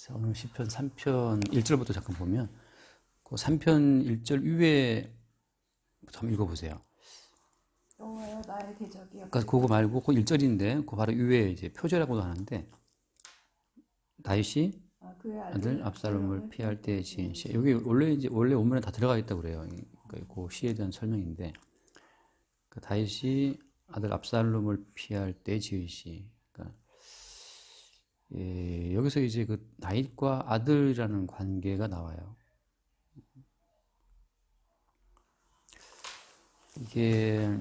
자, 오늘 시편 3편 1절부터 잠깐 보면 그 3편 1절 위에 한번 읽어보세요. 여호와여 나의 대적이여. 그러니까 그거 말고 그 1절인데 그 바로 위에 이제 표제라고도 하는데 다윗이 그의 아들 압살롬을 피할 때 지은 시. 여기 원래 원문에 다 들어가 있다고 그래요. 그러니까 그 시에 대한 설명인데 그 다윗이 아들 압살롬을 피할 때 지은 시. 그러니까 여기서 이제 그 다윗과 아들이라는 관계가 나와요. 이게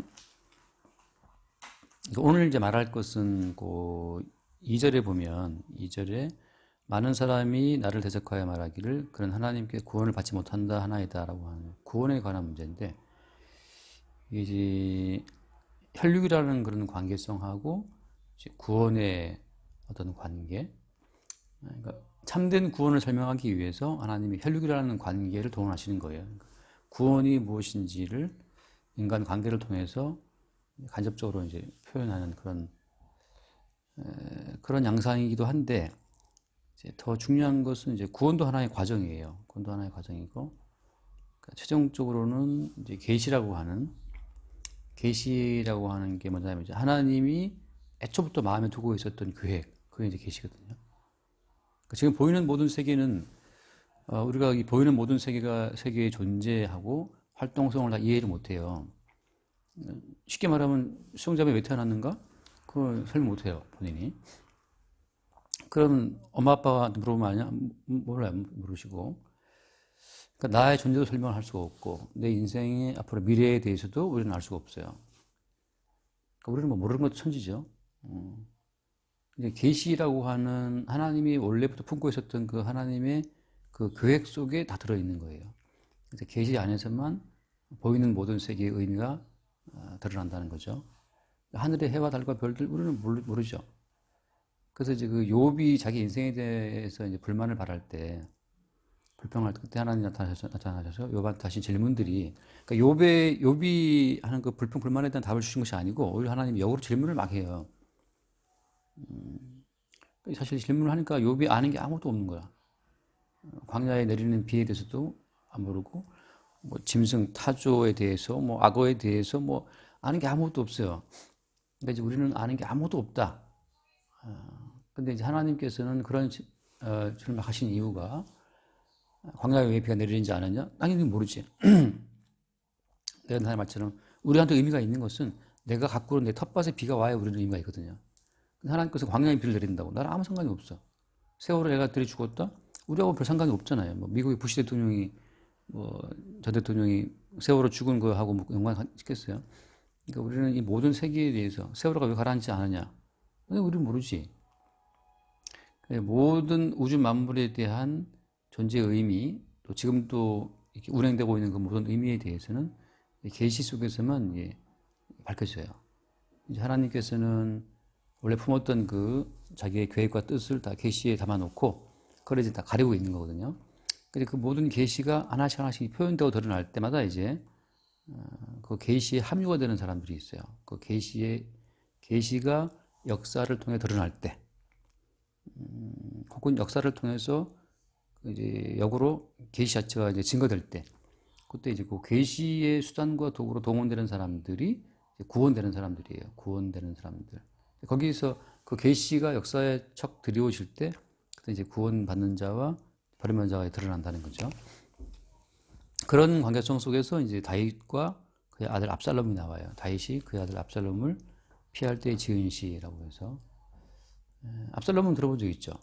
오늘 이제 말할 것은 그 2절에 보면 2절에 많은 사람이 나를 대적하여 말하기를 그런 하나님께 구원을 받지 못한다 하나이다라고 하는 구원에 관한 문제인데 이제 혈육이라는 그런 관계성하고 구원의 어떤 관계, 그러니까 참된 구원을 설명하기 위해서 하나님이 혈육이라는 관계를 동원하시는 거예요. 구원이 무엇인지를 인간 관계를 통해서 간접적으로 이제 표현하는 그런 양상이기도 한데 이제 더 중요한 것은 이제 구원도 하나의 과정이에요. 구원도 하나의 과정이고 그러니까 최종적으로는 이제 계시라고 하는 게 뭐냐면 이제 하나님이 애초부터 마음에 두고 있었던 계획, 그게 이제 계시거든요. 그러니까 지금 보이는 모든 세계는 우리가 이 보이는 모든 세계에 존재하고 활동성을 다 이해를 못해요. 쉽게 말하면 수영자분이 왜 태어났는가? 그걸 설명 못해요, 본인이. 그럼 엄마 아빠가 물어보면 아냐? 몰라요, 모르시고. 그러니까 나의 존재도 설명을 할 수가 없고 내 인생의 앞으로 미래에 대해서도 우리는 알 수가 없어요. 그러니까 우리는 뭐 모르는 것도 천지죠. 계시라고 하는 하나님이 원래부터 품고 있었던 그 하나님의 그 계획 속에 다 들어있는 거예요. 그래서 계시 안에서만 보이는 모든 세계의 의미가 드러난다는 거죠. 하늘의 해와 달과 별들 우리는 모르죠. 그래서 이제 그 욥이 자기 인생에 대해서 이제 불만을 발할 때 불평할 때 그때 하나님이 나타나셔서 욥한테 하신 질문들이 그러니까 욥이 하는 그 불평 불만에 대한 답을 주신 것이 아니고 오히려 하나님이 역으로 질문을 막 해요. 사실 질문을 하니까 욥이 아는 게 아무것도 없는 거야. 광야에 내리는 비에 대해서도 안 모르고 뭐 짐승 타조에 대해서 뭐 악어에 대해서 뭐 아는 게 아무것도 없어요. 그러니까 이제 우리는 아는 게 아무것도 없다. 근데 이제 하나님께서는 그런 질문을 하신 이유가 광야에 왜 비가 내리는지 아느냐? 당연히 모르지. 내가 나의 말처럼 우리한테 의미가 있는 것은 내가 갖고 있는 내 텃밭에 비가 와야 우리는 의미가 있거든요. 근데 하나님께서 광야에 비를 내린다고 나랑 아무 상관이 없어. 세월호 애가들이 죽었다? 우리하고 별 상관이 없잖아요. 뭐 미국의 부시 대통령이 저 대통령이 세월호 죽은 거하고 뭐 연관 있겠어요? 그러니까 우리는 이 모든 세계에 대해서 세월호가 왜 가라앉지 않느냐? 근데 우리는 모르지. 모든 우주 만물에 대한 존재의 의미, 또 지금도 이렇게 운행되고 있는 그 모든 의미에 대해서는 계시 속에서만 밝혀져요. 이제 하나님께서는 원래 품었던 그 자기의 계획과 뜻을 다 계시에 담아놓고 그걸 이제 다 가리고 있는 거거든요. 근데 그 모든 계시가 하나씩 표현되고 드러날 때마다 이제 그 계시에 합류가 되는 사람들이 있어요. 그 계시가 역사를 통해 드러날 때, 혹은 역사를 통해서 이제 역으로 계시 자체가 이제 증거될 때, 그때 이제 그 계시의 수단과 도구로 동원되는 사람들이 구원되는 사람들이에요. 구원되는 사람들. 거기서 그 계시가 역사에 척 들이오실 때, 그때 이제 구원받는 자와 버림받는 자가 드러난다는 거죠. 그런 관계성 속에서 이제 다윗과 그의 아들 압살롬이 나와요. 다윗이 그의 아들 압살롬을 피할 때 지은 시라고 해서 압살롬은 들어본 적 있죠.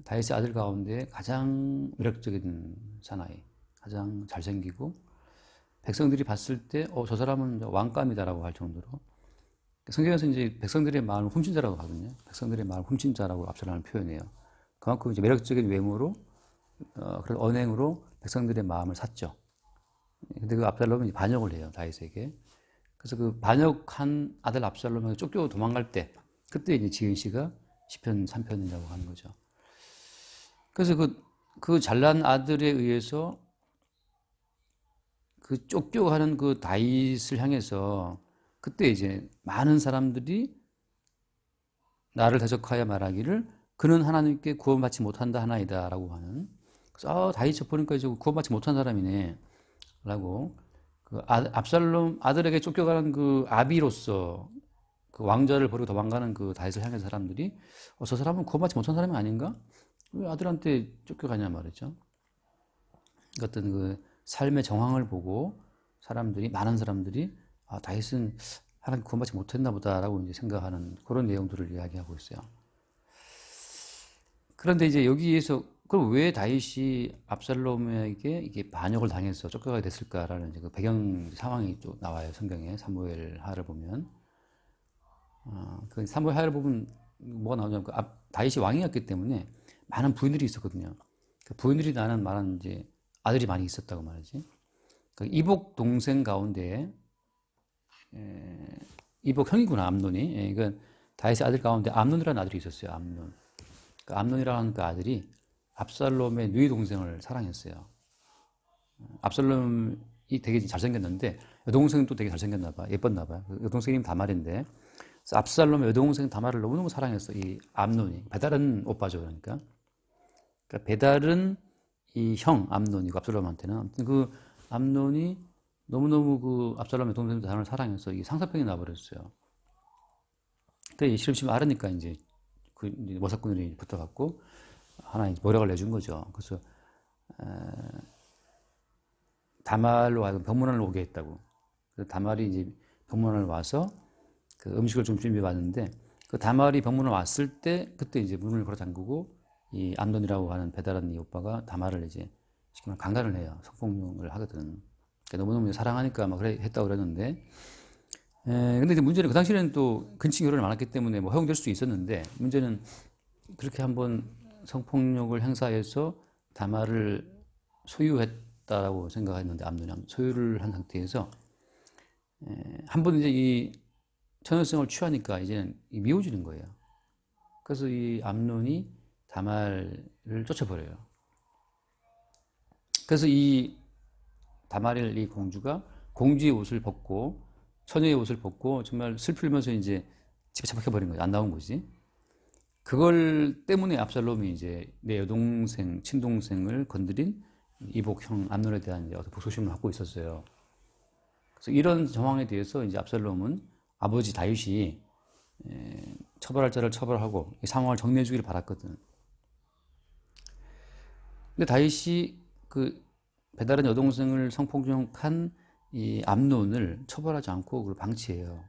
다윗의 아들 가운데 가장 매력적인 사나이, 가장 잘생기고 백성들이 봤을 때 저 사람은 왕감이다라고 할 정도로 성경에서 이제 백성들의 마음을 훔친 자라고 하거든요. 백성들의 마음을 훔친 자라고 압살롬을 표현해요. 그만큼 이제 매력적인 외모로 그런 언행으로 백성들의 마음을 샀죠. 근데 그 압살롬은 반역을 해요, 다윗에게. 그래서 그 반역한 아들 압살롬에게 쫓겨 도망갈 때 그때 이제 지은 시가 시편 3편이라고 하는 거죠. 그래서 그 잘난 아들에 의해서 그 쫓겨가는 그 다윗을 향해서 그때 이제 많은 사람들이 나를 대적하여 말하기를 그는 하나님께 구원받지 못한다 하나이다라고 하는. 그래서 다윗이 보니까 이제 구원받지 못한 사람이네 라고 그 압살롬 아들에게 쫓겨가는 그 아비로서 그 왕좌를 버리고 도망가는 그 다윗을 향해서 사람들이 저 사람은 구원받지 못한 사람이 아닌가? 왜 아들한테 쫓겨가냐 말이죠. 어떤 그 삶의 정황을 보고 많은 사람들이 다윗은 하나님 구원받지 못했나 보다라고 이제 생각하는 그런 내용들을 이야기하고 있어요. 그런데 이제 여기에서 그럼 왜 다윗이 압살롬에게 이게 반역을 당해서 쫓겨가게 됐을까라는 이제 그 배경 상황이 또 나와요. 성경에 사무엘하를 보면 그 사무엘하를 보면 뭐가 나오냐면 다윗이 왕이었기 때문에 많은 부인들이 있었거든요. 그 부인들이 많은 이제 아들이 많이 있었다고 말이지. 그 이복 동생 가운데 이복 형이구나 암논이. 이건 다윗의 아들 가운데 암논이라는 아들이 있었어요. 암논. 그 암논이라는 그 아들이 압살롬의 누이 동생을 사랑했어요. 압살롬이 되게 잘생겼는데 여동생은 또 되게 잘생겼나 봐. 예뻤나 봐요. 여동생 이름 다말인데 그래서 압살롬의 여동생 다말을 너무너무 사랑했어. 이 암논이. 배달은 오빠죠. 그러니까 배달은 이 형 암논이고 압살롬한테는 아무튼 그 암논이 너무너무 그 압살롬의 동생 다말을 사랑해서 이 상사병이 나버렸어요. 근데 시름시름 앓으니까 이제 그 모사꾼들이 붙어갖고 하나 이제 모략을 내준 거죠. 그래서 다말로 하여금 병문안을 오게 했다고. 그래서 다말이 이제 병문안을 와서 그 음식을 좀 준비해 왔는데 그 다말이 병문안 왔을 때 그때 이제 문을 걸어 잠그고 이 암논이라고 하는 배달한 이 오빠가 다말을 이제 시키면 강간을 해요. 성폭력을 하거든. 그러니까 너무너무 사랑하니까 막 그래 했다고 그랬는데 근데 이제 문제는 그 당시에는 또 근친 결혼이 많았기 때문에 뭐 허용될 수 있었는데 문제는 그렇게 한번 성폭력을 행사해서 다말을 소유했다고 생각했는데 암논이 소유를 한 상태에서 한 번 이제 이 처녀성을 취하니까 이제는 미워지는 거예요. 그래서 이 암논이 다말을 쫓아버려요. 그래서 이 다말을 이 공주가 공주의 옷을 벗고 처녀의 옷을 벗고 정말 슬프면서 이제 집에 처박혀버린 거예요. 안 나온 거지. 그걸 때문에 압살롬이 이제 내 여동생, 친동생을 건드린 이복형 암논에 대한 이제 복수심을 갖고 있었어요. 그래서 이런 상황에 대해서 이제 압살롬은 아버지 다윗이 처벌할 자를 처벌하고 이 상황을 정리해주기를 바랐거든. 근데 다윗이 그 배다른 여동생을 성폭력한 이 암논을 처벌하지 않고 그걸 방치해요.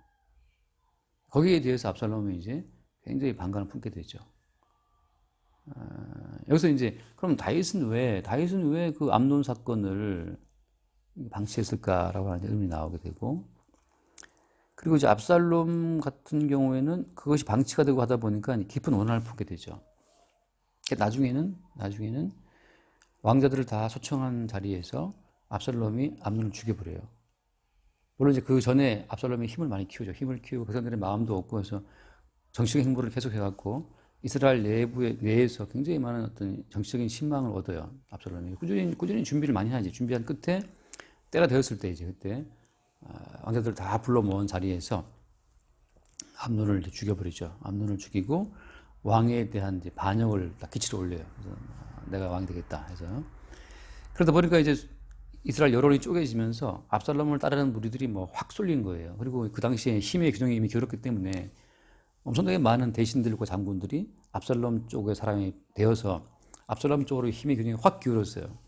거기에 대해서 압살롬이 이제 굉장히 반감을 품게 되죠. 여기서 이제 그럼 다윗은 왜 그 암논 사건을 방치했을까라고 하는 의문이 나오게 되고 그리고 이제 압살롬 같은 경우에는 그것이 방치가 되고 하다 보니까 깊은 원한을 품게 되죠. 나중에는 왕자들을 다 초청한 자리에서 압살롬이 암논을 죽여버려요. 물론 이제 그 전에 압살롬이 힘을 많이 키우죠. 힘을 키우고 백성들의 마음도 얻고 해서 정치적인 행보를 계속해갖고 이스라엘 내에서 굉장히 많은 어떤 정치적인 신망을 얻어요. 압살롬이 꾸준히 준비를 많이 하지. 준비한 끝에 때가 되었을 때 이제 그때 왕자들 다 불러 모은 자리에서 암논을 죽여버리죠. 암논을 죽이고 왕에 대한 이제 반역을 딱 기치로 올려요. 그래서 내가 왕이 되겠다 해서 그러다 보니까 이제 이스라엘 여론이 쪼개지면서 압살롬을 따르는 무리들이 뭐 확 쏠린 거예요. 그리고 그 당시에 힘의 균형이 이미 겨뤘기 때문에 엄청나게 많은 대신들과 장군들이 압살롬 쪽의 사람이 되어서 압살롬 쪽으로 힘의 균형이 확 기울었어요.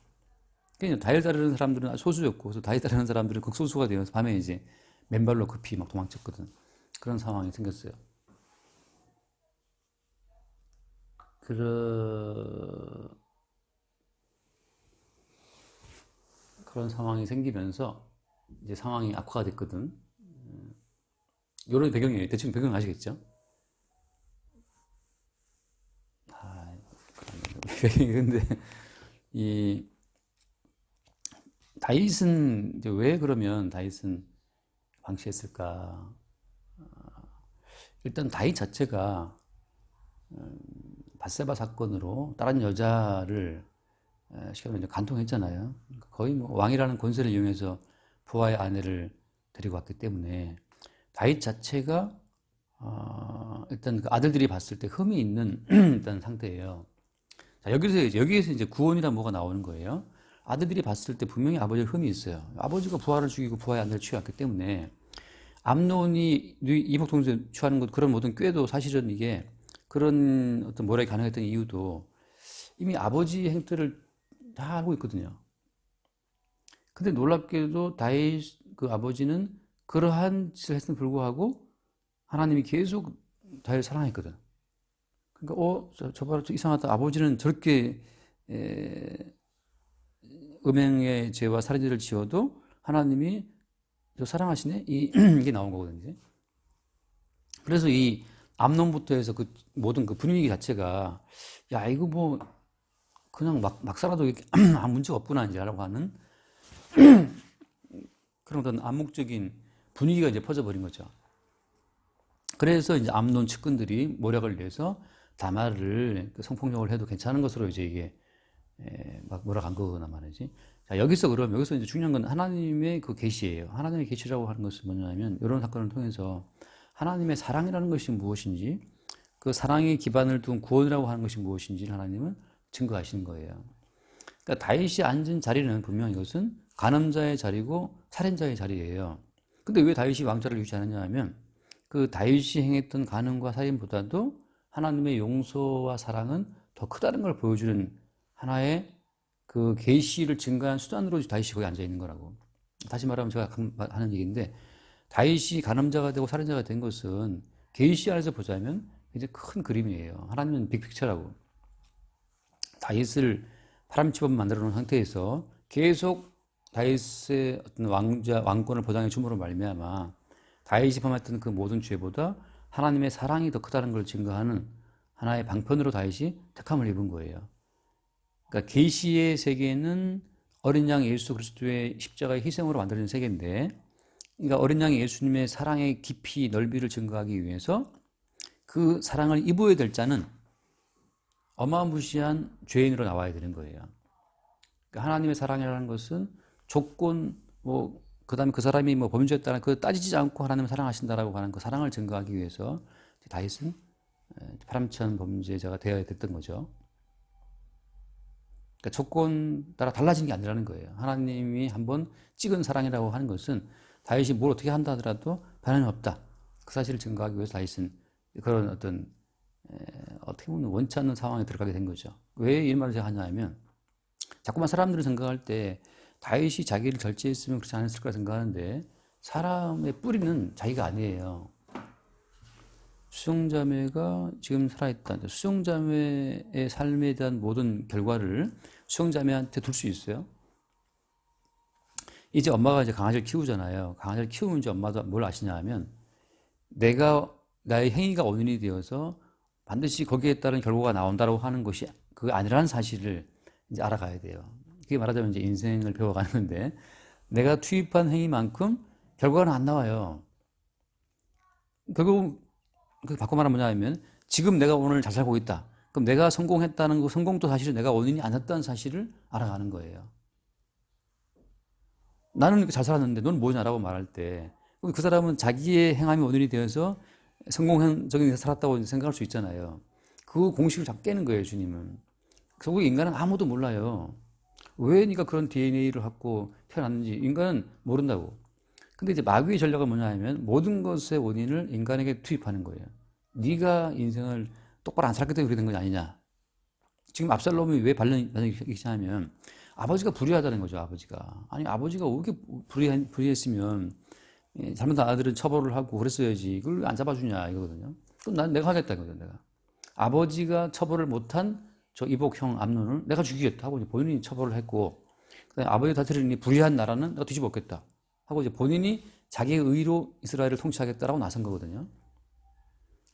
그러니까 다윗 따르는 사람들은 소수였고, 그래서 다윗 따르는 사람들은 극소수가 되어서 밤에 이제 맨발로 급히 막 도망쳤거든. 그런 상황이 생겼어요. 그런 상황이 생기면서 이제 상황이 악화가 됐거든. 이런 배경이에요. 대충 배경 아시겠죠? 배경이 근데 이 다윗은 이제 왜 그러면 다윗은 방치했을까? 일단 다윗 자체가 밧세바 사건으로 다른 여자를 시켜서 간통했잖아요. 거의 뭐 왕이라는 권세를 이용해서 부하의 아내를 데리고 왔기 때문에 다윗 자체가 일단 그 아들들이 봤을 때 흠이 있는 일단 상태예요. 자, 여기에서 이제 구원이란 뭐가 나오는 거예요. 아들들이 봤을 때 분명히 아버지의 흠이 있어요. 아버지가 부하를 죽이고 부하의 아내를 취했기 때문에 암논이 이복 동생을 취하는 것 그런 모든 꾀도 사실은 이게 그런 어떤 모략이 가능했던 이유도 이미 아버지의 행태를 다 알고 있거든요. 근데 놀랍게도 다윗 그 아버지는 그러한 짓을 했음에도 불구하고 하나님이 계속 다윗을 사랑했거든. 그러니까 저 봐라, 저 이상하다. 아버지는 저렇게 음행의 죄와 살인죄를 지어도 하나님이 저 사랑하시네? 이게 나온 거거든요. 그래서 이 암론부터 해서 그 모든 그 분위기 자체가 야 이거 뭐 그냥 막 살아도 이렇게 아무 문제가 없구나 이제라고 하는 그런 어떤 암묵적인 분위기가 이제 퍼져버린 거죠. 그래서 이제 암론 측근들이 모략을 위해서 다말을 성폭력을 해도 괜찮은 것으로 이제 이게 막 몰아간 거거나 말이지. 자, 여기서 이제 중요한 건 하나님의 그 계시예요. 하나님의 계시라고 하는 것은 뭐냐면 이런 사건을 통해서 하나님의 사랑이라는 것이 무엇인지 그 사랑에 기반을 둔 구원이라고 하는 것이 무엇인지를 하나님은 증거하시는 거예요. 그러니까 다윗이 앉은 자리는 분명 이것은 간음자의 자리고 살인자의 자리예요. 근데 왜 다윗이 왕좌를 유지하느냐 하면 그 다윗이 행했던 간음과 살인보다도 하나님의 용서와 사랑은 더 크다는 걸 보여주는 하나의 그 계시를 증가한 수단으로 다윗이 거기 앉아 있는 거라고. 다시 말하면 제가 하는 얘기인데 다윗이 간음자가 되고 살인자가 된 것은 계시 안에서 보자면 굉장히 큰 그림이에요. 하나님은 빅픽처라고. 다윗을 파람치범 만들어 놓은 상태에서 계속 다윗의 어떤 왕권을 보장해 줌으로 말미암아 다윗이 범했던 그 모든 죄보다 하나님의 사랑이 더 크다는 걸 증거하는 하나의 방편으로 다윗이 택함을 입은 거예요. 그러니까 계시의 세계는 어린 양 예수 그리스도의 십자가의 희생으로 만들어진 세계인데, 그러니까 어린 양 예수님의 사랑의 깊이 넓이를 증거하기 위해서 그 사랑을 입어야 될 자는 어마무시한 죄인으로 나와야 되는 거예요. 그러니까 하나님의 사랑이라는 것은 조건 그다음에 그 사람이 범죄했다는 그 따지지 않고 하나님을 사랑하신다라고 하는 그 사랑을 증거하기 위해서 다윗은 파람치한 범죄자가 되어야 됐던 거죠. 그러니까 조건 따라 달라지는 게 아니라는 거예요. 하나님이 한번 찍은 사랑이라고 하는 것은 다윗이 뭘 어떻게 한다 하더라도 변함이 없다. 그 사실을 증거하기 위해서 다윗은 그런 어떤 어떻게 보면 원치 않는 상황에 들어가게 된 거죠. 왜 이 말을 제가 하냐 면 자꾸만 사람들을 생각할 때 다윗이 자기를 절제했으면 그렇지 않았을 거라 생각하는데 사람의 뿌리는 자기가 아니에요. 수영자매가 지금 살아있다. 수영자매의 삶에 대한 모든 결과를 수영자매한테 둘 수 있어요? 이제 엄마가 이제 강아지를 키우잖아요. 강아지를 키우면 이제 엄마도 뭘 아시냐 하면 나의 행위가 원인이 되어서 반드시 거기에 따른 결과가 나온다고 하는 것이 그게 아니라는 사실을 이제 알아가야 돼요. 그게 말하자면 이제 인생을 배워가는 건데 내가 투입한 행위만큼 결과는 안 나와요. 결국 바꿔 말하면 뭐냐면 지금 내가 오늘 잘 살고 있다. 그럼 내가 성공했다는 거, 성공도 사실은 내가 원인이 아니었다는 사실을 알아가는 거예요. 나는 이렇게 잘 살았는데 넌 뭐냐라고 말할 때 그 사람은 자기의 행함이 원인이 되어서 성공적인 살았다고 생각할 수 있잖아요. 그 공식을 자꾸 깨는 거예요, 주님은. 결국 인간은 아무도 몰라요. 왜 네가 그런 DNA를 갖고 태어났는지 인간은 모른다고. 근데 이제 마귀의 전략은 뭐냐 하면 모든 것의 원인을 인간에게 투입하는 거예요. 네가 인생을 똑바로 안 살기 때문에 그렇게 된 건 아니냐. 지금 압살롬이 왜 반란이 시작하면 아버지가 불의하다는 거죠. 아버지가 왜 이렇게 불의했으면 잘못한 아들은 처벌을 하고 그랬어야지. 이걸 왜 안 잡아주냐 이거거든요. 그럼 내가 하겠다 이거든. 내가 아버지가 처벌을 못한 저 이복형 암논을 내가 죽이겠다 하고 이제 본인이 처벌을 했고, 그다음에 아버지 다스리니 불의한 나라는 내가 뒤집었겠다 하고 이제 본인이 자기의 의로 이스라엘을 통치하겠다라고 나선 거거든요.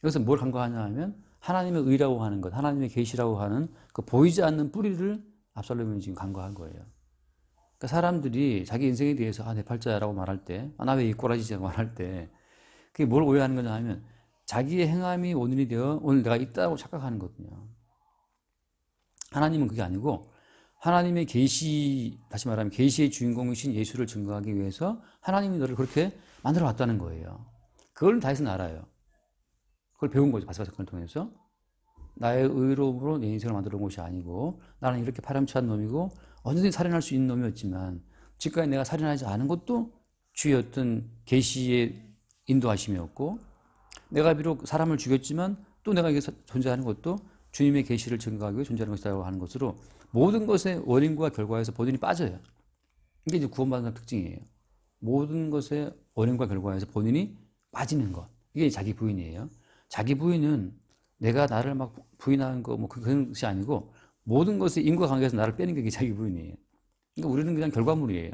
여기서 뭘 간과하냐 하면 하나님의 의라고 하는 것, 하나님의 계시라고 하는 그 보이지 않는 뿌리를 압살롬이 지금 간과한 거예요. 그러니까 사람들이 자기 인생에 대해서 내 팔자야라고 말할 때, 나 왜 이 꼬라지냐고 말할 때 그게 뭘 오해하는 거냐 하면 자기의 행함이 원인이 되어 오늘 내가 있다고 착각하는 거거든요. 하나님은 그게 아니고 하나님의 계시, 다시 말하면 계시의 주인공이신 예수를 증거하기 위해서 하나님이 너를 그렇게 만들어 왔다는 거예요. 그걸 다윗은 알아요. 그걸 배운 거죠. 바세바 사건을 통해서. 나의 의로움으로 내 인생을 만들어 온 것이 아니고 나는 이렇게 파렴치한 놈이고 언제든지 살인할 수 있는 놈이었지만 지금까지 내가 살인하지 않은 것도 주의 어떤 계시의 인도하심이었고 내가 비록 사람을 죽였지만 또 내가 이게 존재하는 것도 주님의 계시를 증거하기 위해 존재하는 것이라고 하는 것으로 모든 것의 원인과 결과에서 본인이 빠져요. 이게 이제 구원받는 특징이에요. 모든 것의 원인과 결과에서 본인이 빠지는 것. 이게 자기 부인이에요. 자기 부인은 내가 나를 막 부인하는 거 뭐 그런 것이 아니고 모든 것의 인과관계에서 나를 빼는 게 자기 부인이에요. 그러니까 우리는 그냥 결과물이에요.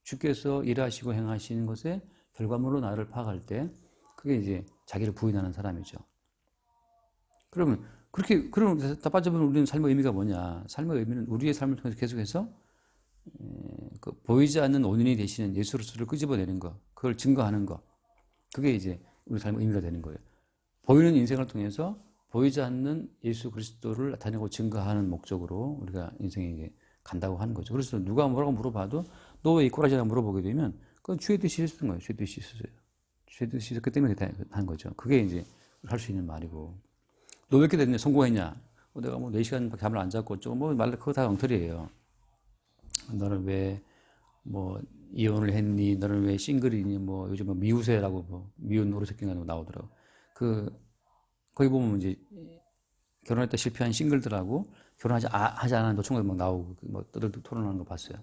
주께서 일하시고 행하시는 것의 결과물로 나를 파악할 때 그게 이제 자기를 부인하는 사람이죠. 그러면 그럼 다 빠져보면 우리는 삶의 의미가 뭐냐? 삶의 의미는 우리의 삶을 통해서 계속해서 그 보이지 않는 원인이 되시는 예수 그리스도를 끄집어내는 것, 그걸 증거하는 것, 그게 이제 우리 삶의 의미가 되는 거예요. 보이는 인생을 통해서 보이지 않는 예수 그리스도를 나타내고 증거하는 목적으로 우리가 인생에 이제 간다고 하는 거죠. 그래서 누가 뭐라고 물어봐도 너 왜 이 꼬라지라고 물어보게 되면 그건 주의 뜻이 있었던 거예요. 주의 뜻이 있었어요. 주의 뜻이 있었기 때문에 한 거죠. 그게 이제 할 수 있는 말이고. 너 왜 이렇게 됐냐? 성공했냐? 내가 뭐 4시간밖에 잠을 안 잤고 어쩌고 뭐 말 그거 다 엉터리예요. 너는 왜 뭐 이혼을 했니? 너는 왜 싱글이니? 뭐 요즘 뭐 미우새라고 뭐 미운 노루새끼가 나오더라고. 거기 보면 이제 결혼했다 실패한 싱글들하고 하지 않은 노총각 막 나오고 뭐 떠들떠 토론하는 거 봤어요.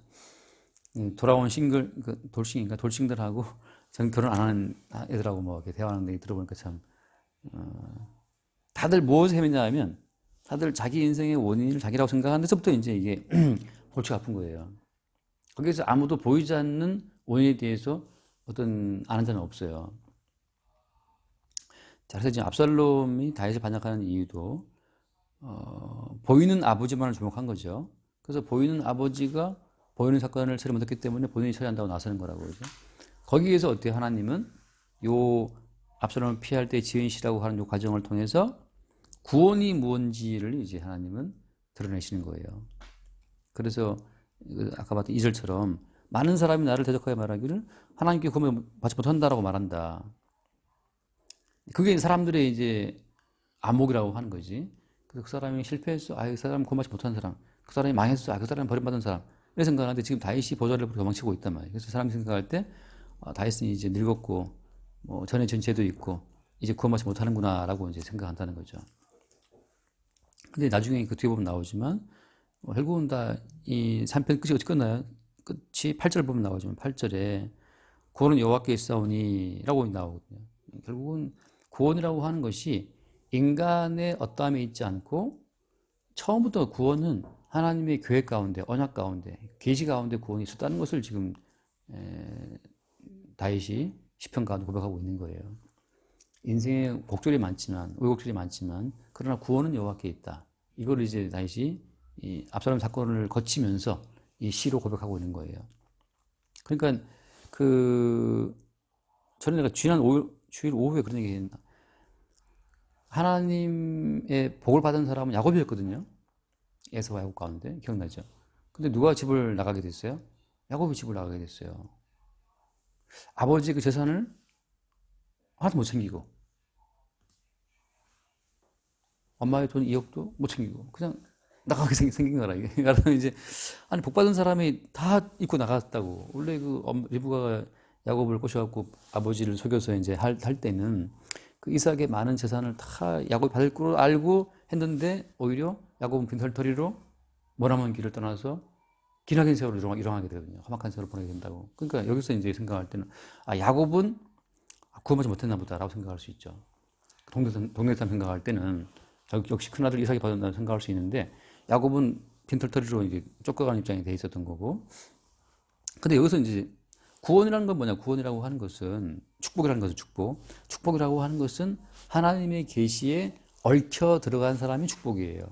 돌아온 싱글 돌싱들하고 결혼 안 하는 애들하고 뭐 이렇게 대화하는 얘기 들어보니까 참 다들 무엇을 헤매냐 하면 다들 자기 인생의 원인을 자기라고 생각하는 데서부터 이제 이게 골치가 아픈 거예요. 거기서 아무도 보이지 않는 원인에 대해서 어떤 아는 자는 없어요. 자, 그래서 지금 압살롬이 다윗을 반역하는 이유도 보이는 아버지만을 주목한 거죠. 그래서 보이는 아버지가 보이는 사건을 처리 못했기 때문에 본인이 처리한다고 나서는 거라고 그러죠. 거기에서 어떻게 하나님은 요 압살롬을 피할 때 지은시라고 하는 요 과정을 통해서 구원이 무언지를 이제 하나님은 드러내시는 거예요. 그래서 아까 봤던 2절처럼 많은 사람이 나를 대적하여 말하기를 하나님께 구원을 받지 못한다라고 말한다. 그게 사람들의 이제 암묵이라고 하는 거지. 그래서 그 사람이 실패했어. 그 사람은 구원받지 못한 사람. 그 사람이 망했어. 그 사람이 버림받은 사람. 이렇게 생각하는데 지금 다윗이 보좌를 도망치고 있단 말이에요. 그래서 사람이 생각할 때 다윗은 이제 늙었고 뭐 전에 전체도 있고 이제 구원받지 못하는구나라고 이제 생각한다는 거죠. 근데 나중에 그 뒤에 보면 나오지만 결국은 다 이 3편 끝이 어떻게 끝나요? 끝이 8절 보면 나오지만 8절에 구원은 여호와께 있사오니 라고 나오거든요. 결국은 구원이라고 하는 것이 인간의 어떠함에 있지 않고 처음부터 구원은 하나님의 계획 가운데 언약 가운데 계시 가운데 구원이 있었다는 것을 지금 다윗이 시편 가운데 고백하고 있는 거예요. 인생에 곡절이 많지만 우여곡절이 많지만 그러나 구원은 여호와께 있다. 이걸 이제 다윗이 이 압살롬 사건을 거치면서 이 시로 고백하고 있는 거예요. 그러니까 저는 내가 주일 오후에 그런 얘기 했나. 하나님의 복을 받은 사람은 야곱이었거든요. 에서와 야곱 가운데 기억나죠? 근데 누가 집을 나가게 됐어요? 야곱이 집을 나가게 됐어요. 아버지 그 재산을 하나도 못 챙기고 엄마의 돈 2억도 못 챙기고 그냥 나가게 생긴 거라 이게. 그래서 이제 아니 복 받은 사람이 다 입고 나갔다고. 원래 리브가가 야곱을 꼬셔갖고 아버지를 속여서 이제 할 때는 그 이삭의 많은 재산을 다 야곱이 받을 걸 알고 했는데 오히려 야곱은 빈털터리로 머나먼 길을 떠나서 기나긴 세월을 일어나게 되거든요. 험악한 세월을 보내게 된다고. 그러니까 여기서 이제 생각할 때는 야곱은 구원하지 못했나 보다라고 생각할 수 있죠. 동네산 생각할 때는 역시 큰아들 이삭이 받았다고 생각할 수 있는데 야곱은 빈털터리로 이제 쫓겨가는 입장이 돼 있었던 거고. 근데 여기서 이제 구원이라는 건 뭐냐? 구원이라고 하는 것은 축복이라는 것은 축복이라고 하는 것은 하나님의 계시에 얽혀 들어간 사람이 축복이에요.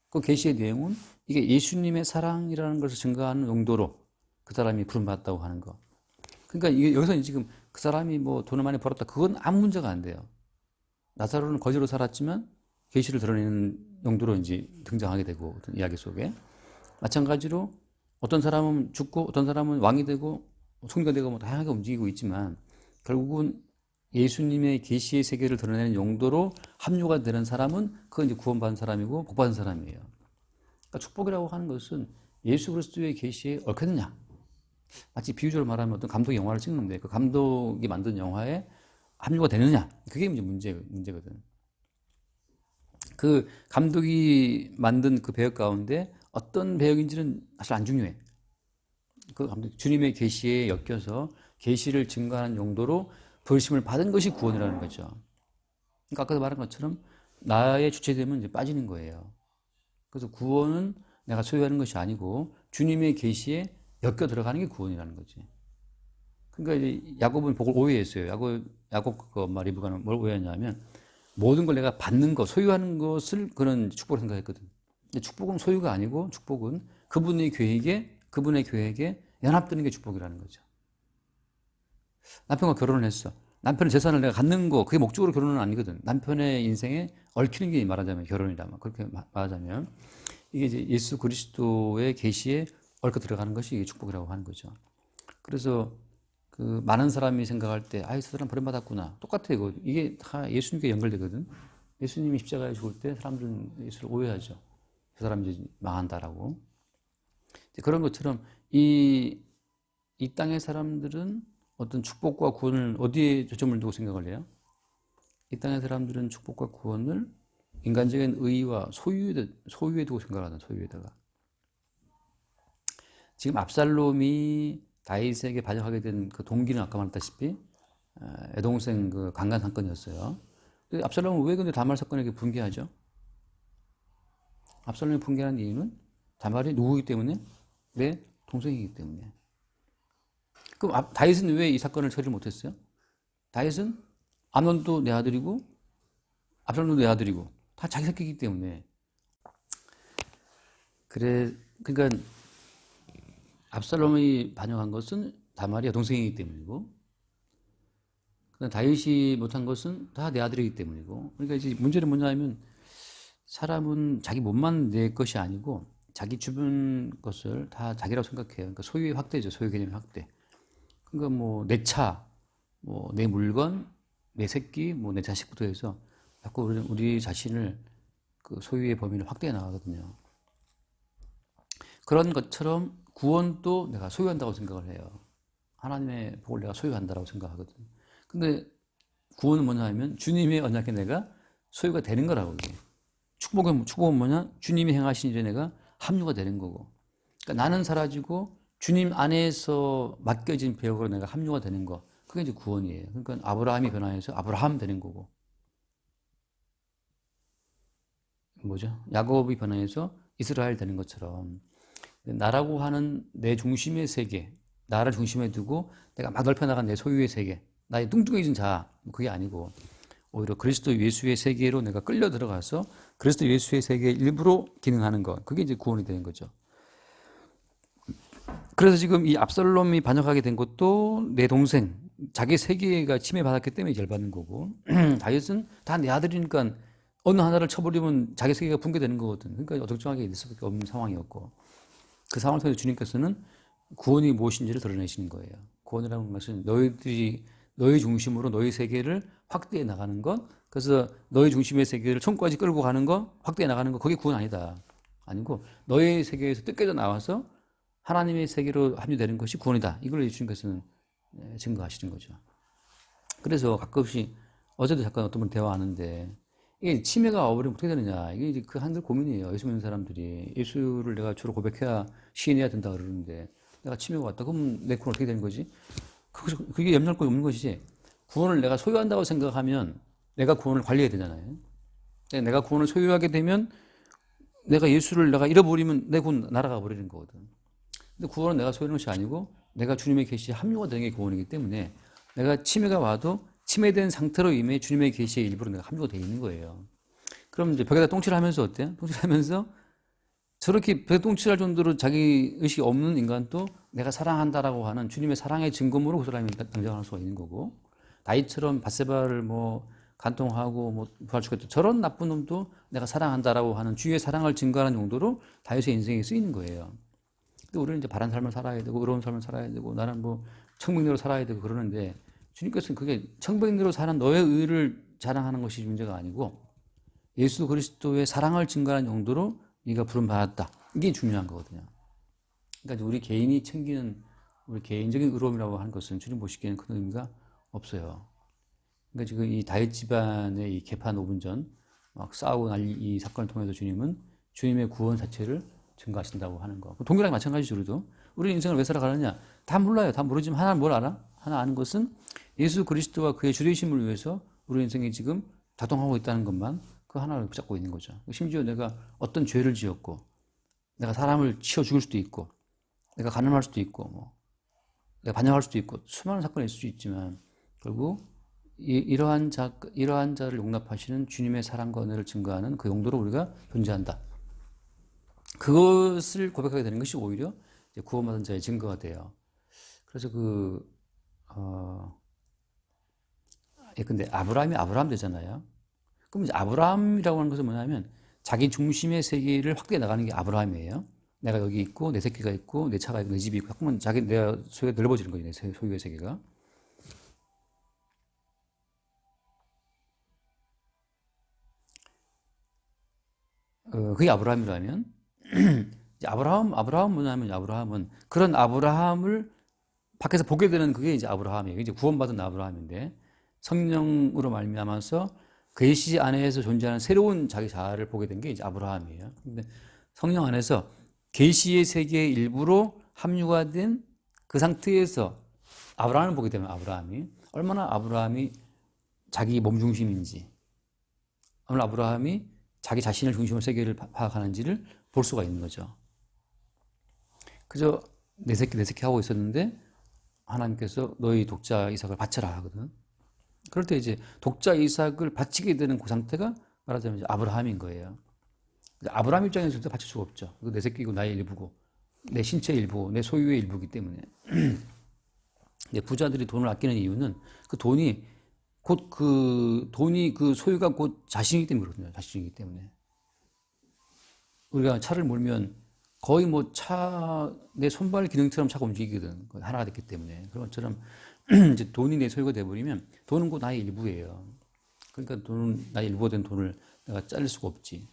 그 계시의 내용은 이게 예수님의 사랑이라는 것을 증거하는 용도로 그 사람이 부름받았다고 하는 거. 그러니까 이게 여기서 지금 그 사람이 뭐 돈을 많이 벌었다. 그건 아무 문제가 안 돼요. 나사로는 거지로 살았지만 계시를 드러내는 용도로 이제 등장하게 되고 어떤 이야기 속에 마찬가지로 어떤 사람은 죽고 어떤 사람은 왕이 되고 총리가 되고 뭐 다양하게 움직이고 있지만 결국은 예수님의 계시의 세계를 드러내는 용도로 합류가 되는 사람은 그건 이제 구원받은 사람이고 복받은 사람이에요. 그러니까 축복이라고 하는 것은 예수 그리스도의 계시에 얽혔느냐. 마치 비유적으로 말하면 어떤 감독이 영화를 찍는데 그 감독이 만든 영화에 합류가 되느냐. 그게 이제 문제거든. 그 감독이 만든 그 배역 가운데 어떤 배역인지는 사실 안 중요해. 그 감독 주님의 계시에 엮여서 계시를 증거하는 용도로 부르심을 받은 것이 구원이라는 거죠. 그러니까 아까도 말한 것처럼 나의 주체되면 이제 빠지는 거예요. 그래서 구원은 내가 소유하는 것이 아니고 주님의 계시에 엮여 들어가는 게 구원이라는 거지. 그러니까 이제 야곱은 복을 오해했어요. 야곱 그 엄마 리브가는 뭘 오해했냐면 모든 걸 내가 받는 것, 소유하는 것을 그런 축복을 생각했거든. 근데 축복은 소유가 아니고 축복은 그분의 계획에 연합되는 게 축복이라는 거죠. 남편과 결혼을 했어. 남편의 재산을 내가 갖는 거, 그게 목적으로 결혼은 아니거든. 남편의 인생에 얽히는 게 말하자면 결혼이라면. 그렇게 말하자면. 이게 이제 예수 그리스도의 계시에 얽혀 들어가는 것이 축복이라고 하는 거죠. 그래서 그 많은 사람이 생각할 때, 이 사람 버림받았구나. 똑같아요. 이게 다 예수님께 연결되거든. 예수님이 십자가에 죽을 때 사람들은 예수를 오해하죠. 그 사람이 이제 망한다라고. 그런 것처럼 이 땅의 사람들은 어떤 축복과 구원을 어디에 초점을 두고 생각을 해요? 이 땅의 사람들은 축복과 구원을 인간적인 의의와 소유에 두고 생각하는 소유에다가. 지금 압살롬이 다윗에게 반역하게 된 그 동기는 아까 말했다시피 여동생 그 강간 사건이었어요. 근데 압살롬은 왜 근데 다말 사건에게 분개하죠? 압살롬이 분개하는 이유는 다말이 누구이기 때문에? 내 동생이기 때문에. 그럼 다윗은 왜 이 사건을 처리를 못했어요? 다윗은 암논도 내 아들이고 압살롬도 내 아들이고 다 자기 새끼이기 때문에. 그러니까 압살롬이 반역한 것은 다말이 여동생이기 때문이고, 다윗이 못한 것은 다 내 아들이기 때문이고. 그러니까 이제 문제는 뭐냐면 사람은 자기 몸만 내 것이 아니고 자기 주변 것을 다 자기라고 생각해요. 그러니까 소유의 확대죠. 소유 개념의 확대. 그러니까 뭐 내 차, 뭐 내 물건, 내 새끼, 뭐 내 자식부터 해서 자꾸 우리 자신을 그 소유의 범위를 확대해 나가거든요. 그런 것처럼 구원도 내가 소유한다고 생각을 해요. 하나님의 복을 내가 소유한다고 생각하거든. 근데 구원은 뭐냐 하면 주님의 언약에 내가 소유가 되는 거라고. 이게. 축복은 뭐냐? 주님이 행하신 일에 내가 합류가 되는 거고. 그러니까 나는 사라지고 주님 안에서 맡겨진 배역으로 내가 합류가 되는 거. 그게 이제 구원이에요. 그러니까 아브라함이 변화해서 아브라함 되는 거고. 뭐죠? 야곱이 변화해서 이스라엘 되는 것처럼 나라고 하는 내 중심의 세계, 나를 중심에 두고 내가 막 넓혀나간 내 소유의 세계, 나의 뚱뚱해진 자, 그게 아니고 오히려 그리스도 예수의 세계로 내가 끌려 들어가서 그리스도 예수의 세계의 일부로 기능하는 것, 그게 이제 구원이 되는 거죠. 그래서 지금 이 압살롬이 반역하게 된 것도 내 동생, 자기 세계가 침해받았기 때문에 열받는 거고, 다윗은 다 내 아들이니까 어느 하나를 쳐버리면 자기 세계가 붕괴되는 거거든. 그러니까 어정쩡하게 있을 수밖에 없는 상황이었고, 그 상황을 통해서 주님께서는 구원이 무엇인지를 드러내시는 거예요. 구원이라는 것은 너희 중심으로 너희 세계를 확대해 나가는 것, 그래서 너희 중심의 세계를 천국까지 끌고 가는 것, 확대해 나가는 것, 그게 구원 아니다. 아니고 너의 세계에서 뜯겨져 나와서 하나님의 세계로 합류되는 것이 구원이다. 이걸 주님께서는 증거하시는 거죠. 그래서 가끔씩 어제도 잠깐 어떤 분 대화하는데 이게 치매가 와버리면 어떻게 되느냐. 이게 이제 그 한들 고민이에요. 예수 믿는 사람들이. 예수를 내가 주로 고백해야 시인해야 된다 그러는데 내가 치매가 왔다. 그럼 내 구원 어떻게 되는 거지? 그게 염려할 거 없는 것이지. 구원을 내가 소유한다고 생각하면 내가 구원을 관리해야 되잖아요. 내가 구원을 소유하게 되면 내가 예수를 내가 잃어버리면 내 구원 날아가 버리는 거거든. 근데 구원은 내가 소유하는 것이 아니고 내가 주님의 계시에 합류가 되는 게 구원이기 때문에 내가 치매가 와도 치매된 상태로 이미 주님의 계시의 일부로 내가 합류가 되어 있는 거예요. 그럼 이제 벽에다 똥칠을 하면서 어때요? 똥칠하면서 저렇게 벽에 똥칠할 정도로 자기 의식이 없는 인간도 내가 사랑한다라고 하는 주님의 사랑의 증거물로 그 사람이 등장할 수가 있는 거고, 다윗처럼 밧세바를 뭐 간통하고 뭐 부활시켰던 저런 나쁜 놈도 내가 사랑한다라고 하는 주의 사랑을 증거하는 정도로 다윗의 인생에 쓰이는 거예요. 근데 우리는 이제 바른 삶을 살아야 되고 의로운 삶을 살아야 되고 나는 뭐 청명대로 살아야 되고 그러는데 주님께서는 그게 청백리로 사는 너의 의를 자랑하는 것이 문제가 아니고 예수 그리스도의 사랑을 증거하는 용도로 네가 부름받았다. 이게 중요한 거거든요. 그러니까 우리 개인이 챙기는 우리 개인적인 의로움이라고 하는 것은 주님 보시기에는 큰 의미가 없어요. 그러니까 지금 이 다윗 집안의 이 개판 5분 전 막 싸우고 난리 이 사건을 통해서 주님은 주님의 구원 자체를 증거하신다고 하는 거. 동일하게 마찬가지죠. 우리도. 우리 인생을 왜 살아가느냐? 다 몰라요. 다 모르지만 하나 뭘 알아? 하나 아는 것은 예수 그리스도와 그의 주되심을 위해서 우리 인생이 지금 작동하고 있다는 것만 그 하나를 붙잡고 있는 거죠. 심지어 내가 어떤 죄를 지었고 내가 사람을 치워 죽일 수도 있고 내가 가늠할 수도 있고 뭐 내가 반역할 수도 있고 수많은 사건이 있을 수 있지만 결국 이러한 자를 용납하시는 주님의 사랑과 은혜를 증거하는 그 용도로 우리가 존재한다. 그것을 고백하게 되는 것이 오히려 이제 구원받은 자의 증거가 돼요. 그래서 근데 아브라함이 아브라함 되잖아요. 그럼 이제 아브라함이라고 하는 것은 뭐냐면 자기 중심의 세계를 확대해 나가는 게 아브라함이에요. 내가 여기 있고 내 새끼가 있고 내 차가 있고 내 집이 있고 그러면 내가 소유가 넓어지는 거죠. 내 소유의 세계가. 그게 아브라함이라면 이제 아브라함 뭐냐면 아브라함은 그런 아브라함을 밖에서 보게 되는 그게 이제 아브라함이에요. 이제 구원받은 아브라함인데 성령으로 말미암아서 계시 안에서 존재하는 새로운 자기 자아를 보게 된 게 이제 아브라함이에요. 근데 성령 안에서 계시의 세계의 일부로 합류가 된 그 상태에서 아브라함을 보게 되면 아브라함이 얼마나 아브라함이 자기 몸 중심인지, 얼마나 아브라함이 자기 자신을 중심으로 세계를 파악하는지를 볼 수가 있는 거죠. 그저 내 새끼 하고 있었는데 하나님께서 너희 독자 이삭을 바쳐라 하거든. 그럴 때 이제 독자 이삭을 바치게 되는 그 상태가 말하자면 이제 아브라함인 거예요. 아브라함 입장에서 절대 바칠 수가 없죠. 내 새끼고 나의 일부고 내 신체의 일부고 내 소유의 일부이기 때문에. 부자들이 돈을 아끼는 이유는 그 돈이 그 소유가 곧 자신이기 때문에 그렇거든요. 자신이기 때문에. 우리가 차를 몰면 거의 뭐 내 손발 기능처럼 차가 움직이거든. 하나가 됐기 때문에. 그런 것처럼 이제 돈이 내 소유가 돼버리면 돈은 곧 나의 일부예요. 그러니까 나의 일부가 된 돈을 내가 자를 수가 없지.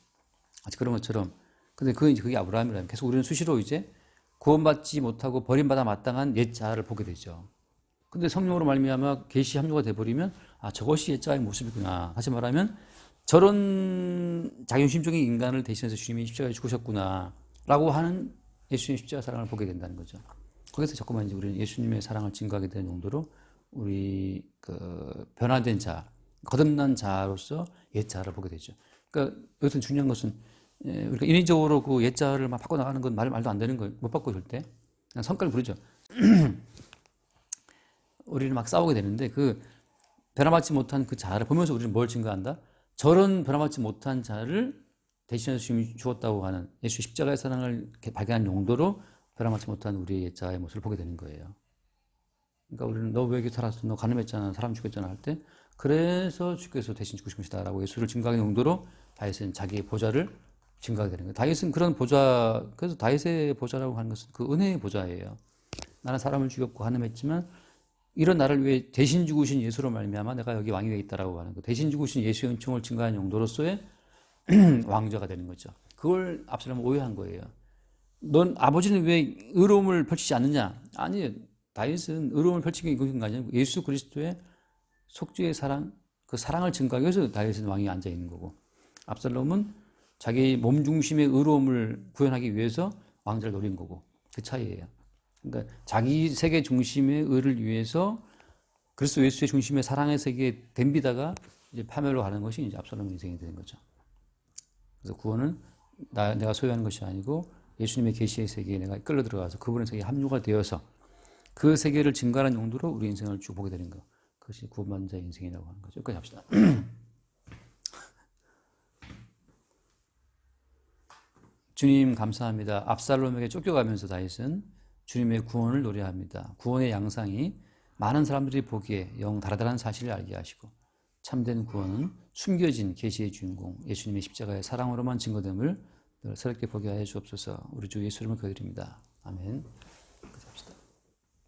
그런 것처럼. 근데 그게 아브라함이라면 계속 우리는 수시로 이제 구원받지 못하고 버림받아 마땅한 옛 자아를 보게 되죠. 근데 성령으로 말미암아 계시 합류가 돼버리면 저것이 옛 자아의 모습이구나. 다시 말하면 저런 자존심적인 인간을 대신해서 주님이 십자가에 죽으셨구나 라고 하는 예수님의 십자가 사랑을 보게 된다는 거죠. 거기서 자꾸만 이제 우리는 예수님의 사랑을 증거하게 되는 용도로 우리 변화된 자, 거듭난 자로서 옛 자를 보게 되죠. 그러니까 여기서 중요한 것은 우리가 인위적으로 그 옛 자를 막 바꿔 나가는 건 말도 안 되는 거예요. 못 바꿔 절대. 그냥 성깔 부르죠. 우리는 막 싸우게 되는데 그 변화받지 못한 그 자를 보면서 우리는 뭘 증거한다? 저런 변화받지 못한 자를 대신해서 주님이 주었다고 하는 예수 십자가의 사랑을 발견한 용도로 변화받지 못한 우리의 옛 자의 모습을 보게 되는 거예요. 그러니까 우리는 너 왜 이렇게 살았어? 너 가늠했잖아. 사람 죽였잖아. 할 때 그래서 주께서 대신 죽으신 것이다 라고 예수를 증거하는 용도로 다윗은 자기의 보좌를 증거하게 되는 거예요. 다윗은 그런 보좌, 그래서 다윗의 보좌라고 하는 것은 그 은혜의 보좌예요. 나는 사람을 죽였고 가늠했지만 이런 나를 위해 대신 죽으신 예수로 말미암아 내가 여기 왕위에 있다라고 하는 거. 대신 죽으신 예수의 은총을 증거하는 용도로서의 왕좌가 되는 거죠. 그걸 압살롬은 오해한 거예요. 넌 아버지는 왜 의로움을 펼치지 않느냐? 아니에요. 다윗은 의로움을 펼치기 위한 게 아니고 예수 그리스도의 속죄의 사랑, 그 사랑을 증거하기 위해서 다윗은 왕위에 앉아 있는 거고 압살롬은 자기 몸 중심의 의로움을 구현하기 위해서 왕자를 노린 거고 그 차이예요. 그러니까 자기 세계 중심의 의를 위해서 그리스도 예수의 중심의 사랑의 세계에 덤비다가 이제 파멸로 가는 것이 이제 압살롬의 인생이 되는 거죠. 그래서 구원은 내가 소유하는 것이 아니고 예수님의 계시의 세계에 내가 끌려 들어가서 그분의 세계에 합류가 되어서 그 세계를 증거하는 용도로 우리 인생을 쭉 보게 되는 것. 그것이 구원받은 자의 인생이라고 하는 거죠. 여기까지 합시다. 주님 감사합니다. 압살롬에게 쫓겨가면서 다윗은 주님의 구원을 노래합니다. 구원의 양상이 많은 사람들이 보기에 영 다르다는 사실을 알게 하시고 참된 구원은 숨겨진 계시의 주인공 예수님의 십자가의 사랑으로만 증거됨을 새롭게 보게 하여 주옵소서. 우리 주 예수 이름을 기도드립니다. 아멘.